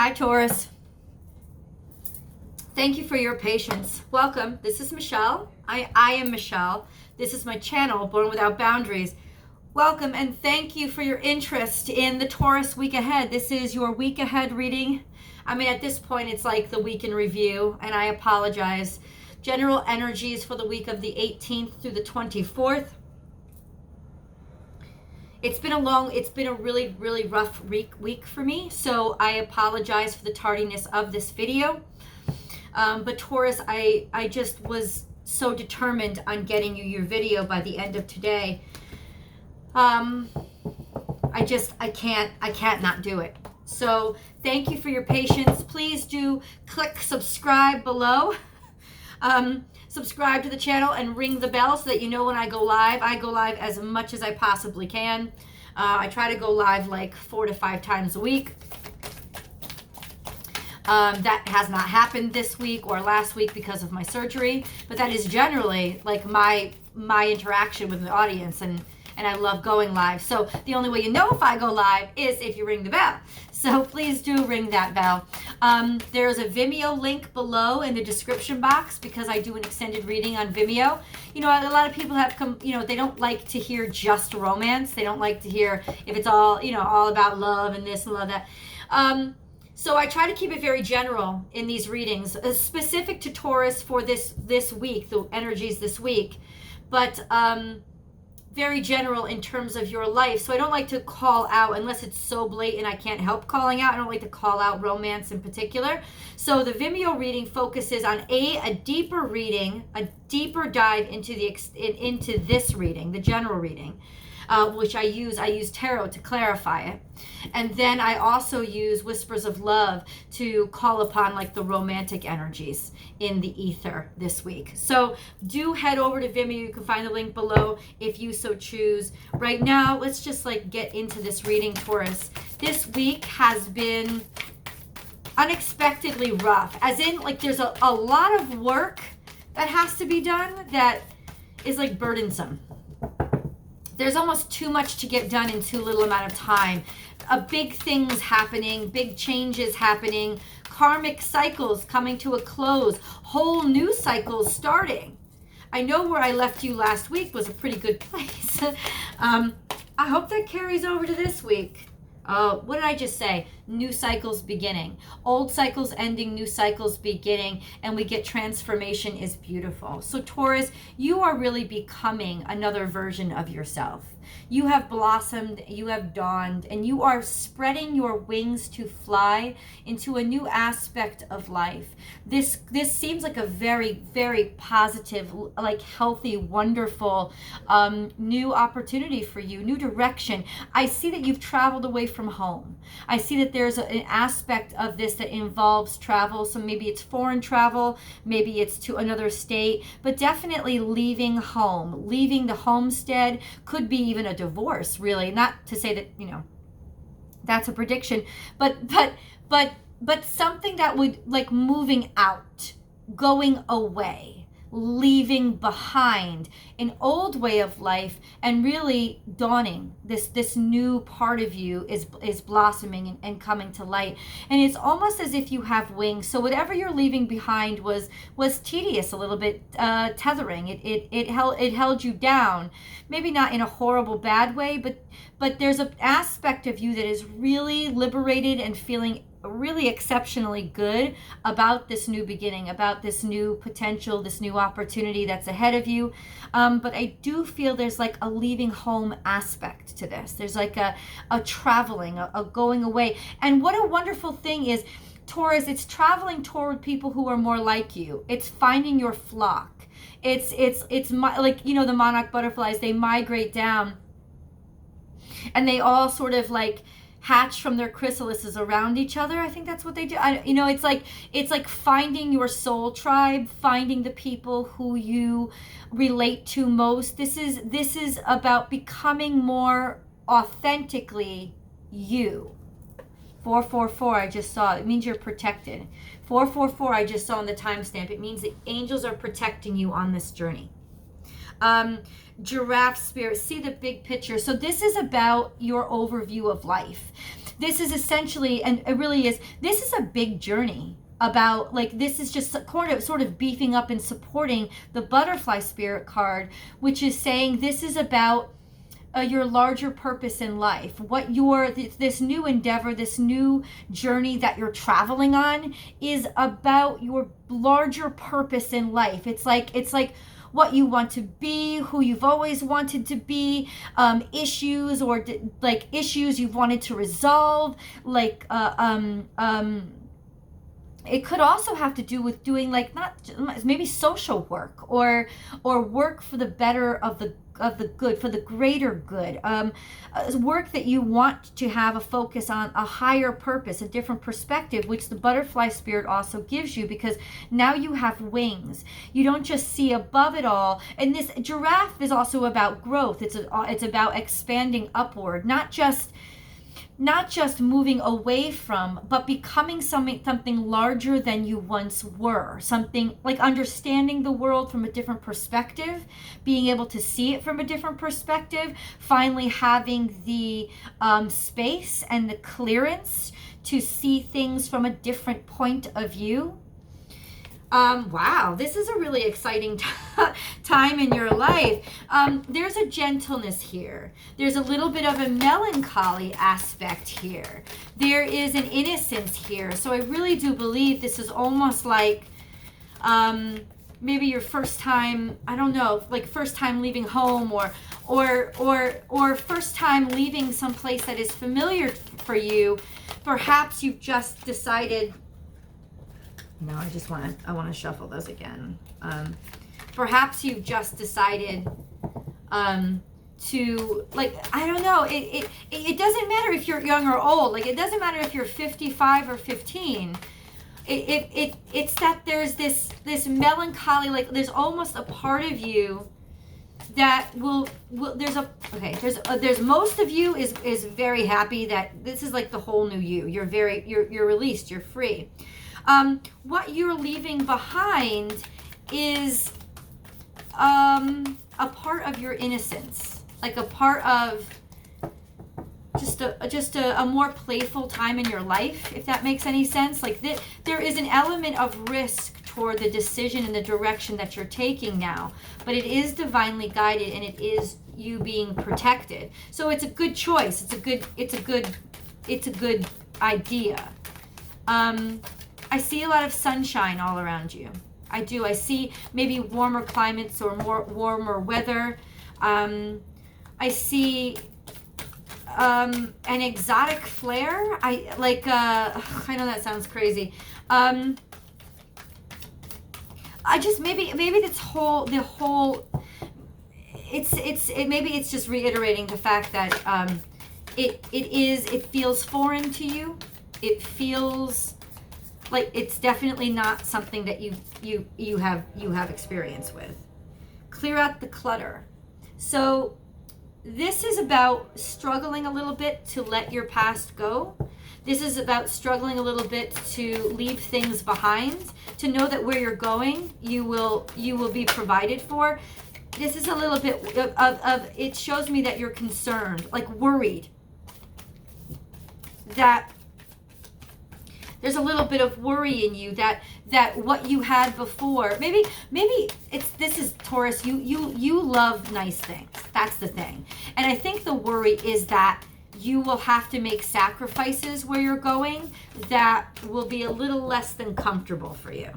Hi, Taurus. Thank you for your patience. Welcome. This is Michelle. I am Michelle. This is my channel, Born Without Boundaries. Welcome and thank you for your interest in the Taurus week ahead. This is your week ahead reading. I mean, at this point, it's like the week in review, and I apologize. General energies for the week of the 18th through the 24th. It's been a really, really rough week for me, so I apologize for the tardiness of this video. But Taurus, I just was so determined on getting you your video by the end of today. I can't not do it. So thank you for your patience. Please do click subscribe below. Subscribe to the channel and ring the bell so that you know when I go live. I go live as much as I possibly can. I try to go live like 4 to 5 times a week. That has not happened this week or last week because of my surgery, but that is generally like my interaction with the audience, and I love going live. So the only way you know if I go live is if you ring the bell. So please do ring that bell. There's a Vimeo link below in the description box because I do an extended reading on Vimeo. You know, a lot of people have come, you know, they don't like to hear just romance. They don't like to hear if it's all, you know, all about love and this and love that. So I try to keep it very general in these readings, specific to Taurus for this week, the energies this week, but very general in terms of your life. So I don't like to call out, unless it's so blatant I can't help calling out. I don't like to call out romance in particular. So the Vimeo reading focuses on a deeper reading, a deeper dive into this reading, the general reading, which I use tarot to clarify it. And then I also use whispers of love to call upon like the romantic energies in the ether this week. So do head over to Vimeo. You can find the link below if you so choose. Right now, let's just like get into this reading, Taurus. This week has been unexpectedly rough, as in like there's a lot of work that has to be done that is like burdensome. There's almost too much to get done in too little amount of time. Big things happening, big changes happening, karmic cycles coming to a close, whole new cycles starting. I know where I left you last week was a pretty good place. I hope that carries over to this week. What did I just say? New cycles beginning. Old cycles ending, new cycles beginning, and we get transformation is beautiful. So Taurus, you are really becoming another version of yourself. You have blossomed, you have dawned, and you are spreading your wings to fly into a new aspect of life. This seems like a very, very positive, like healthy, wonderful new opportunity for you, new direction. I see that you've traveled away from home. I see that there's an aspect of this that involves travel. So maybe it's foreign travel, maybe it's to another state, but definitely leaving home, leaving the homestead, could be even a divorce, really. Not to say that, you know, that's a prediction, but something that would like moving out, going away, leaving behind an old way of life, and really dawning. This new part of you is blossoming and coming to light, and it's almost as if you have wings. So whatever you're leaving behind was tedious, a little bit tethering. It held you down, maybe not in a horrible bad way, but there's an aspect of you that is really liberated and feeling really exceptionally good about this new beginning, about this new potential, this new opportunity that's ahead of you. But I do feel there's like a leaving home aspect to this. There's like a traveling, a going away. And what a wonderful thing is, Taurus, it's traveling toward people who are more like you. It's finding your flock. It's like, you know, the monarch butterflies, they migrate down and they all sort of like hatch from their chrysalises around each other. I think that's what they do. You know, it's like finding your soul tribe, finding the people who you relate to most. This is about becoming more authentically you. 444, I just saw. It means you're protected. 444, I just saw on the timestamp. It means the angels are protecting you on this journey. Giraffe spirit, see the big picture. So this is about your overview of life. this is essentially, and it really is, this is a big journey about, like, this is just sort of beefing up and supporting the butterfly spirit card, which is saying this is about your larger purpose in life, what your this new endeavor, this new journey that you're traveling on is about your larger purpose in life. It's like what you want to be, who you've always wanted to be, issues or like issues you've wanted to resolve, like it could also have to do with doing, like, not maybe social work or work for the better of the good, for the greater good, work that you want to have a focus on a higher purpose, a different perspective, which the butterfly spirit also gives you, because now you have wings. You don't just see above it all. And this giraffe is also about growth. It's about expanding upward, not just moving away from, but becoming something larger than you once were. Something like understanding the world from a different perspective, being able to see it from a different perspective, finally having the space and the clearance to see things from a different point of view. Wow, this is a really exciting time in your life. There's a gentleness here. There's a little bit of a melancholy aspect here. There is an innocence here. So I really do believe this is almost like maybe your first time, I don't know, like first time leaving home or first time leaving some place that is familiar for you. Perhaps you've just decided, no, I want to shuffle those again. Perhaps you've just decided to, like, I don't know, it doesn't matter if you're young or old. Like, it doesn't matter if you're 55 or 15. It's that there's this melancholy, like there's almost a part of you that there's most of you is very happy that this is like the whole new you. You're released, you're free. What you're leaving behind is a part of your innocence, like a part of just a more playful time in your life, if that makes any sense. Like there is an element of risk toward the decision and the direction that you're taking now, but it is divinely guided and it is you being protected. So it's a good choice. It's a good idea. I see a lot of sunshine all around you. I do. I see maybe warmer climates or warmer weather. I see an exotic flair. I know that sounds crazy. I just maybe maybe it's just reiterating the fact that it feels foreign to you. It feels like it's definitely not something that you have experience with. Clear out the clutter. So this is about struggling a little bit to let your past go. This is about struggling a little bit to leave things behind, to know that where you're going, you will be provided for. This is a little bit of it shows me that you're concerned, like worried, that there's a little bit of worry in you that what you had before, maybe this is Taurus, you love nice things. That's the thing. And I think the worry is that you will have to make sacrifices where you're going that will be a little less than comfortable for you.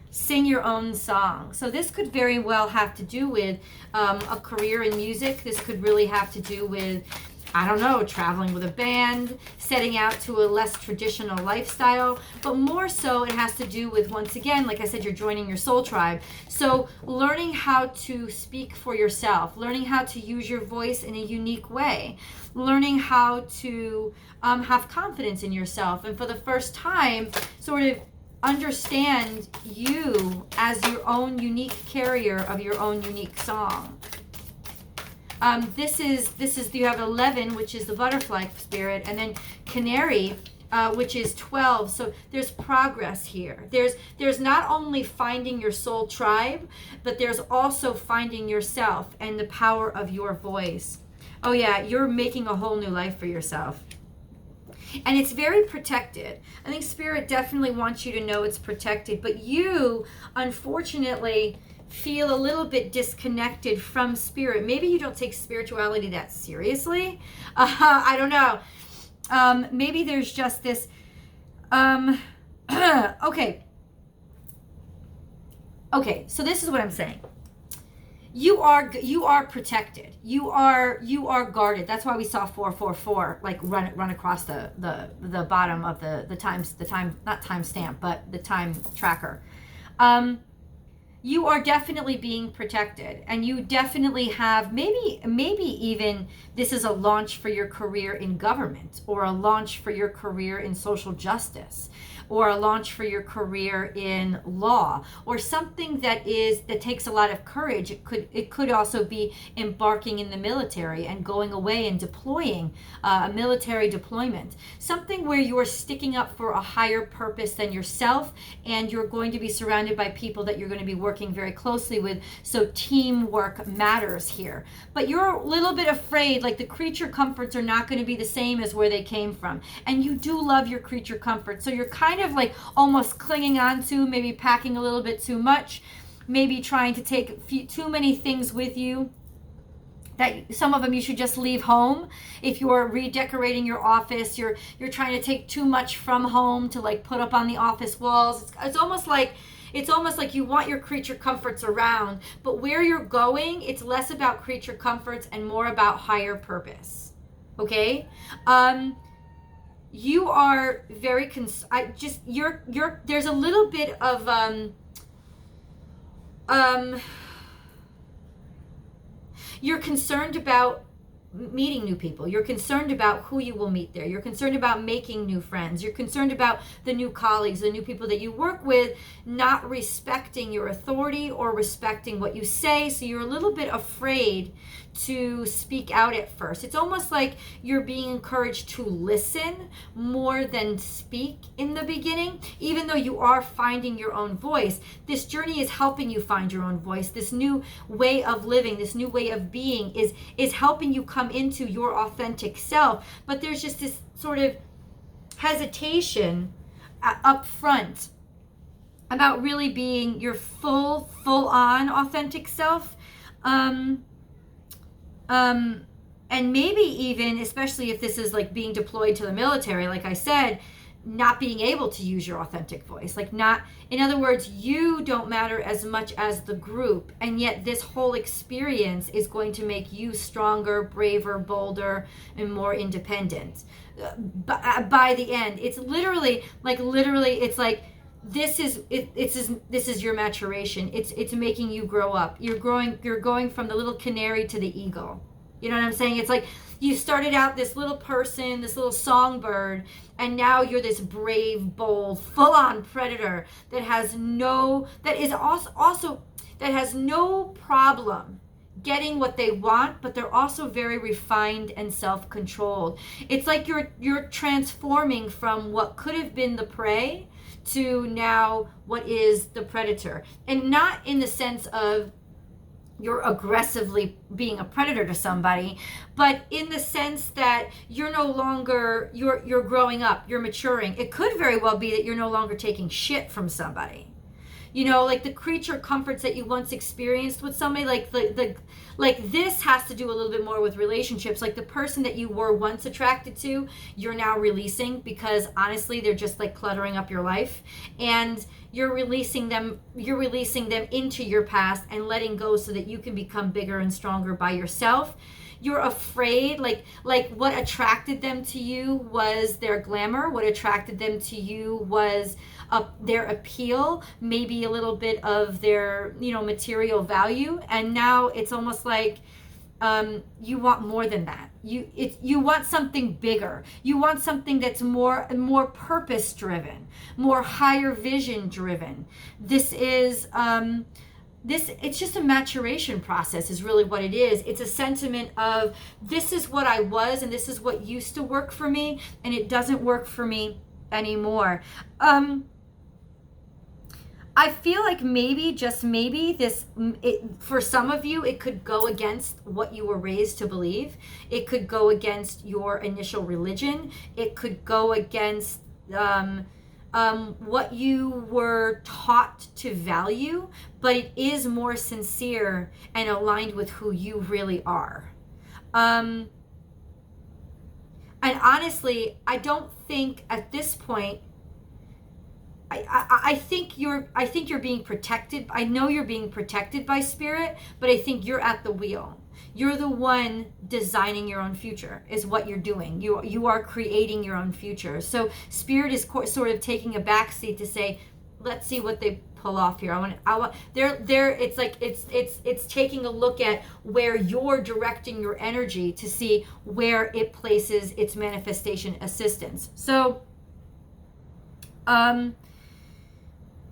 Sing your own song. So this could very well have to do with a career in music. This could really have to do with, I don't know, traveling with a band, setting out to a less traditional lifestyle, but more so it has to do with, once again, like I said, you're joining your soul tribe. So learning how to speak for yourself, learning how to use your voice in a unique way, learning how to have confidence in yourself, and for the first time, sort of understand you as your own unique carrier of your own unique song. This is you have 11, which is the butterfly spirit, and then canary, which is 12. So there's progress here. There's not only finding your soul tribe, but there's also finding yourself and the power of your voice. Oh yeah, you're making a whole new life for yourself. And it's very protected. I think Spirit definitely wants you to know it's protected, but you, unfortunately, feel a little bit disconnected from Spirit. Maybe you don't take spirituality that seriously. I don't know. Maybe there's just this, okay, so this is what I'm saying. You are protected. You are guarded. That's why we saw 444 like run across the bottom of the time, not timestamp, but the time tracker. You are definitely being protected, and you definitely have maybe even this is a launch for your career in government, or a launch for your career in social justice, or a launch for your career in law, or something that takes a lot of courage. It could also be embarking in the military and going away and deploying, a military deployment, something where you are sticking up for a higher purpose than yourself, and you're going to be surrounded by people that you're going to be working very closely with. So teamwork matters here, but you're a little bit afraid, like the creature comforts are not going to be the same as where they came from, and you do love your creature comforts, so you're kind of like almost clinging on to, maybe packing a little bit too much, maybe trying to take too many things with you, that some of them you should just leave home. If you're redecorating your office, you're trying to take too much from home to like put up on the office walls. It's almost like you want your creature comforts around, but where you're going, it's less about creature comforts and more about higher purpose. Okay? You are very there's a little bit of you're concerned about meeting new people. You're concerned about who you will meet there. You're concerned about making new friends. You're concerned about the new colleagues, the new people that you work with, not respecting your authority or respecting what you say. So you're a little bit afraid to speak out at first. It's almost like you're being encouraged to listen more than speak in the beginning, even though you are finding your own voice. This journey is helping you find your own voice. This new way of living, this new way of being is helping you come into your authentic self. But there's just this sort of hesitation up front about really being your full on authentic self. And maybe even, especially if this is like being deployed to the military, like I said, not being able to use your authentic voice, like not, in other words, you don't matter as much as the group, and yet this whole experience is going to make you stronger, braver, bolder, and more independent. By the end, it's literally, it's like, this is your maturation. It's making you grow up. You're going from the little canary to the eagle. You know what I'm saying? It's like you started out this little person, this little songbird, and now you're this brave, bold, full-on predator that has no problem getting what they want, but they're also very refined and self-controlled. It's like you're transforming from what could have been the prey to now what is the predator. And not in the sense of you're aggressively being a predator to somebody, but in the sense that you're no longer, you're growing up, you're maturing. It could very well be that you're no longer taking shit from somebody. You know, like the creature comforts that you once experienced with somebody, like this has to do a little bit more with relationships. Like the person that you were once attracted to, you're now releasing, because honestly, they're just like cluttering up your life, and you're releasing them into your past and letting go so that you can become bigger and stronger by yourself. You're afraid, like what attracted them to you was their glamour. What attracted them to you was their appeal, maybe a little bit of their, material value. And now it's almost like you want more than that. You want something bigger. You want something that's more purpose driven, more higher vision driven. This is it's just a maturation process is really what it is. It's a sentiment of, this is what I was and this is what used to work for me, and it doesn't work for me anymore. I feel like maybe, just maybe, for some of you, it could go against what you were raised to believe. It could go against your initial religion. It could go against what you were taught to value, but it is more sincere and aligned with who you really are. And honestly, I don't think at this point, I think you're being protected. I know you're being protected by spirit, but I think you're at the wheel. You're the one designing your own future, is what you're doing. You are creating your own future. So spirit is sort of taking a backseat to say, let's see what they pull off here. It's like it's taking a look at where you're directing your energy to see where it places its manifestation assistance. So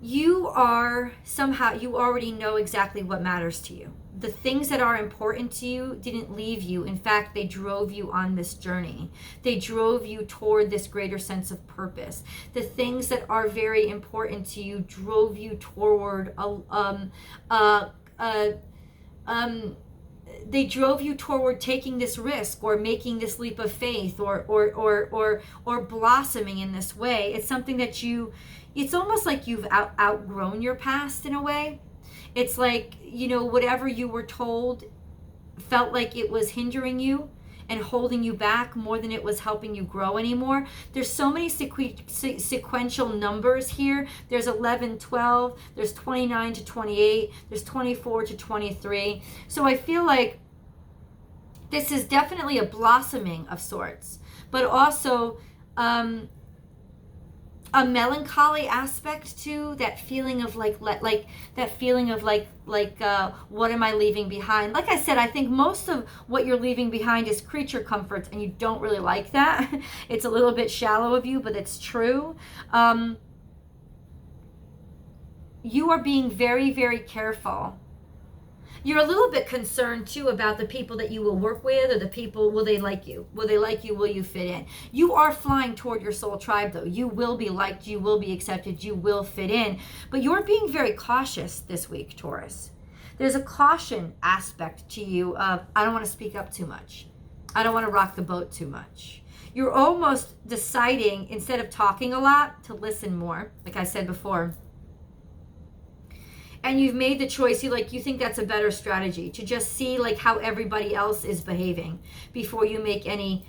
you already know exactly what matters to you. The things that are important to you didn't leave you. In fact, they drove you on this journey. They drove you toward this greater sense of purpose. The things that are very important to you drove you toward they drove you toward taking this risk or making this leap of faith or blossoming in this way. It's something that it's almost like you've outgrown your past in a way. It's like, whatever you were told felt like it was hindering you and holding you back more than it was helping you grow anymore. There's so many sequential numbers here. There's 11, 12, there's 29 to 28, there's 24 to 23. So I feel like this is definitely a blossoming of sorts, but also a melancholy aspect to that feeling of what am I leaving behind? Like I said, I think most of what you're leaving behind is creature comforts, and you don't really like that. It's a little bit shallow of you, but it's true. You are being very, very careful. You're a little bit concerned too about the people that you will work with, or the people, will they like you? Will they like you? Will you fit in? You are flying toward your soul tribe though. You will be liked, you will be accepted, you will fit in. But you're being very cautious this week, Taurus. There's a caution aspect to you of, I don't want to speak up too much. I don't want to rock the boat too much. You're almost deciding, instead of talking a lot, to listen more, like I said before. And you've made the choice, you think that's a better strategy, to just see how everybody else is behaving before you make any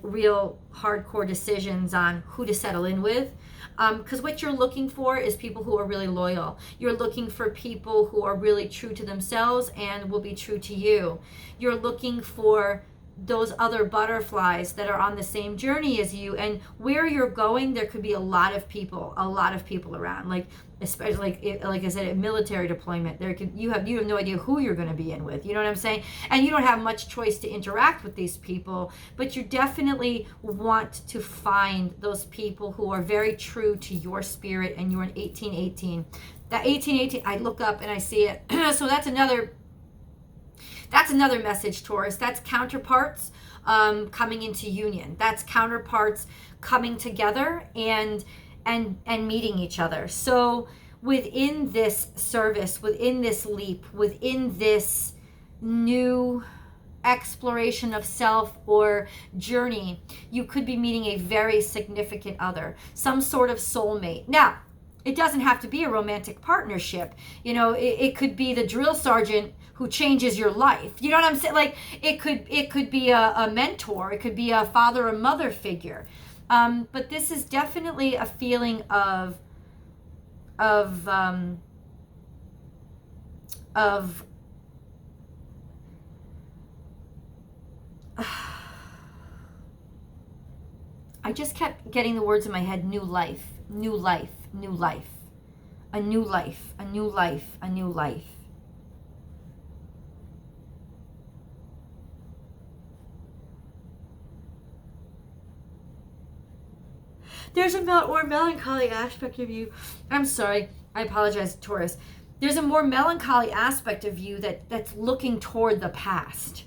real hardcore decisions on who to settle in with. Because what you're looking for is people who are really loyal. You're looking for people who are really true to themselves and will be true to you. You're looking for those other butterflies that are on the same journey as you, and where you're going, there could be a lot of people around, especially like I said, at military deployment, you have no idea who you're going to be in with, you know what I'm saying? And you don't have much choice to interact with these people, but you definitely want to find those people who are very true to your spirit. And you're in 1818. That 1818, I look up and I see it. So that's another message, Taurus. That's counterparts coming into union. That's counterparts coming together and meeting each other. So within this service, within this leap, within this new exploration of self or journey, you could be meeting a very significant other, some sort of soulmate. Now, it doesn't have to be a romantic partnership. It could be the drill sergeant who changes your life. You know what I'm saying? It could be a mentor. It could be a father or mother figure. But this is definitely a feeling of I just kept getting the words in my head: new life, new life, new life, a new life, a new life, a new life. There's a more melancholy aspect of you. I'm sorry. I apologize, Taurus. There's a more melancholy aspect of you that's looking toward the past.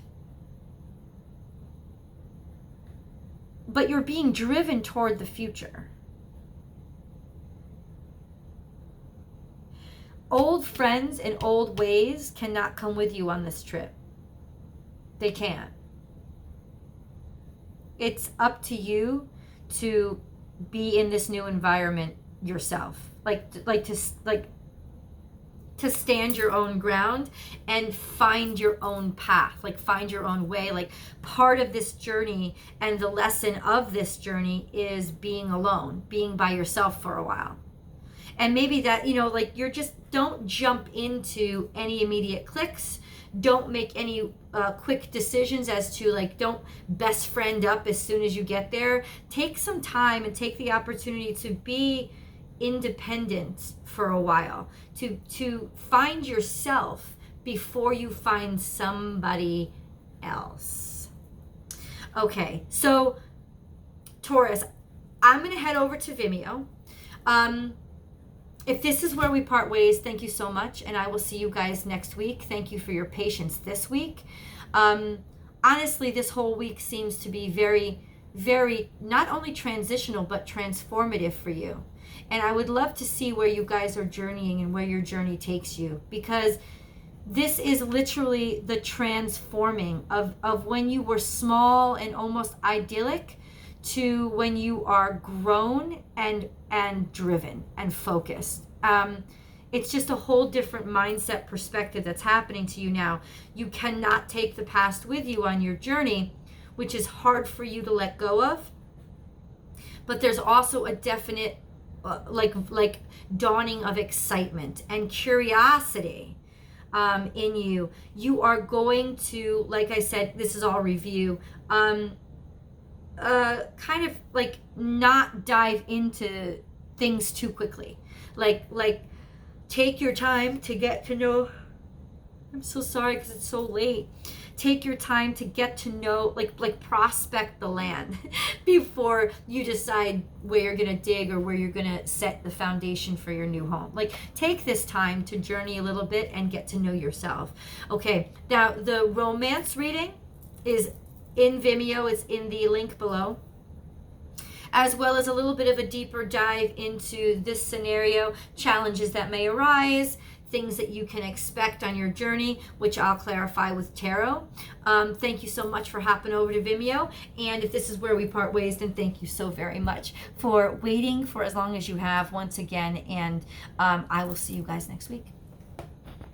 But you're being driven toward the future. Old friends and old ways cannot come with you on this trip. They can't. It's up to you to be in this new environment yourself. To stand your own ground and find your own path, like find your own way. Like part of this journey and the lesson of this journey is being alone, being by yourself for a while. And maybe that, like you're just, don't jump into any immediate clicks. Don't make any quick decisions as to like, don't best friend up as soon as you get there. Take some time and take the opportunity to be independent for a while, to find yourself before you find somebody else. Okay, so Taurus, I'm going to head over to Vimeo. If this is where we part ways, thank you so much, and I will see you guys next week. Thank you for your patience this week. Honestly, this whole week seems to be very, very not only transitional but transformative for you. And I would love to see where you guys are journeying and where your journey takes you, because this is literally the transforming of when you were small and almost idyllic to when you are grown and driven and focused. It's just a whole different mindset perspective that's happening to you now. You cannot take the past with you on your journey, which is hard for you to let go of. But there's also a definite like dawning of excitement and curiosity in you. You are going to, like I said, this is all review, kind of like not dive into things too quickly. Like take your time to get to know. I'm so sorry because it's so late. Take your time to get to know, like prospect the land before you decide where you're going to dig or where you're going to set the foundation for your new home. Like take this time to journey a little bit and get to know yourself. Okay, now the romance reading is in Vimeo. It's in the link below, as well as a little bit of a deeper dive into this scenario, challenges that may arise, things that you can expect on your journey, which I'll clarify with tarot. Thank you so much for hopping over to Vimeo. And if this is where we part ways, then thank you so very much for waiting for as long as you have once again. And I will see you guys next week.